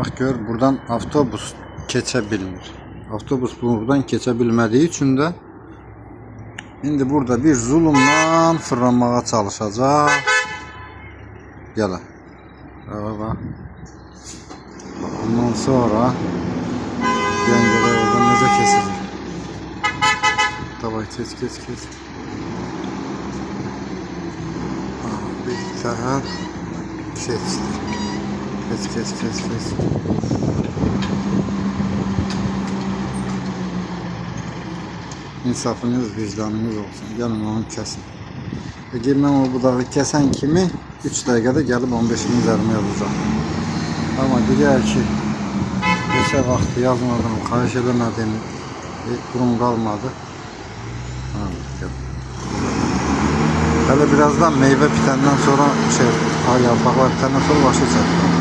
Bak gör, buradan avtobus geçebilir. Avtobus buradan geçebilmediği için de şimdi burada bir zulümle fırlanmaya çalışacak. Gel. Bak. Ondan sonra dengeler oradan nece kesilir. Davay kes. Bir taraf kes. İnsafınız, vicdanınız olsun. Gelin onu kesin. Ben o budağı kesen kimi 3 dakikada gelip 15'in üzerine yazacağım. Ama diğer ki geçen vakti yazmadım, karşı edemedim, durum kalmadı. Hele birazdan meyve bitenden sonra yapraklar bitenden sonra başlayacak.